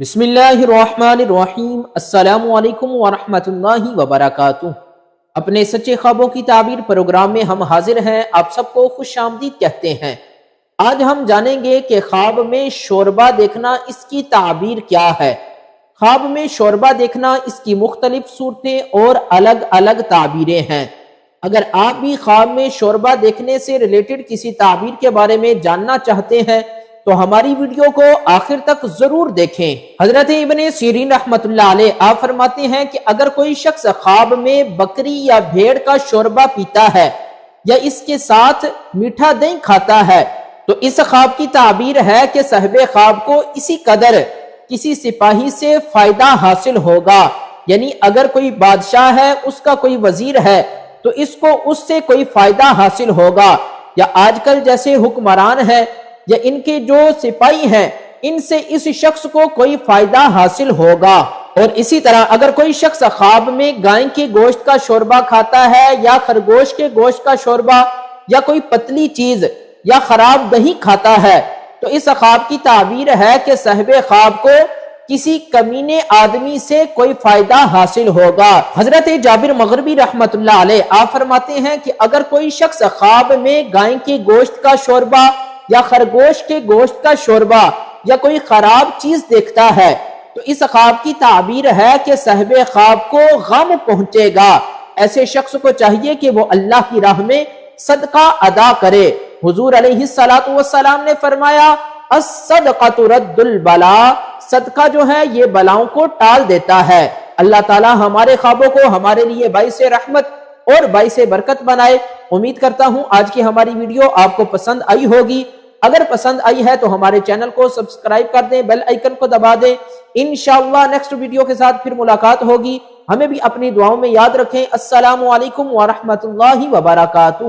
بسم اللہ الرحمن الرحیم۔ السلام علیکم ورحمۃ اللہ وبرکاتہ۔ اپنے سچے خوابوں کی تعبیر پروگرام میں ہم حاضر ہیں، آپ سب کو خوش آمدید کہتے ہیں۔ آج ہم جانیں گے کہ خواب میں شوربہ دیکھنا اس کی تعبیر کیا ہے۔ خواب میں شوربہ دیکھنا اس کی مختلف صورتیں اور الگ الگ تعبیریں ہیں۔ اگر آپ بھی خواب میں شوربہ دیکھنے سے ریلیٹڈ کسی تعبیر کے بارے میں جاننا چاہتے ہیں تو ہماری ویڈیو کو آخر تک ضرور دیکھیں۔ حضرت ابن سیرین رحمت اللہ علیہ آپ فرماتے ہیں کہ اگر کوئی شخص خواب میں بکری یا بھیڑ کا شوربہ پیتا ہے یا اس کے ساتھ میٹھا دہی کھاتا ہے تو اس خواب کی تعبیر ہے کہ صاحب خواب کو اسی قدر کسی سپاہی سے فائدہ حاصل ہوگا، یعنی اگر کوئی بادشاہ ہے، اس کا کوئی وزیر ہے تو اس کو اس سے کوئی فائدہ حاصل ہوگا، یا آج کل جیسے حکمران ہے یا ان کے جو سپاہی ہیں ان سے اس شخص کو کوئی فائدہ حاصل ہوگا۔ اور اسی طرح اگر کوئی شخص خواب میں گائے کے گوشت کا شوربہ کھاتا ہے یا خرگوش کے گوشت کا شوربہ یا کوئی پتلی چیز یا خراب دہی کھاتا ہے تو اس خواب کی تعبیر ہے کہ صاحب خواب کو کسی کمینے آدمی سے کوئی فائدہ حاصل ہوگا۔ حضرت جابر مغربی رحمت اللہ علیہ آپ فرماتے ہیں کہ اگر کوئی شخص خواب میں گائے کے گوشت کا شوربہ یا خرگوش کے گوشت کا شوربہ یا کوئی خراب چیز دیکھتا ہے تو اس خواب کی تعبیر ہے کہ صاحب خواب کو غم پہنچے گا۔ ایسے شخص کو چاہیے کہ وہ اللہ کی راہ میں صدقہ ادا کرے۔ حضور علیہ السلام نے فرمایا الصدقۃ رد البلاء، صدقہ جو ہے یہ بلاؤں کو ٹال دیتا ہے۔ اللہ تعالی ہمارے خوابوں کو ہمارے لیے باعث رحمت اور باعث برکت بنائے۔ امید کرتا ہوں آج کی ہماری ویڈیو آپ کو پسند آئی ہوگی۔ اگر پسند آئی ہے تو ہمارے چینل کو سبسکرائب کر دیں، بیل آئیکن کو دبا دیں۔ انشاءاللہ نیکسٹ ویڈیو کے ساتھ پھر ملاقات ہوگی۔ ہمیں بھی اپنی دعاؤں میں یاد رکھیں۔ السلام علیکم ورحمۃ اللہ وبرکاتہ۔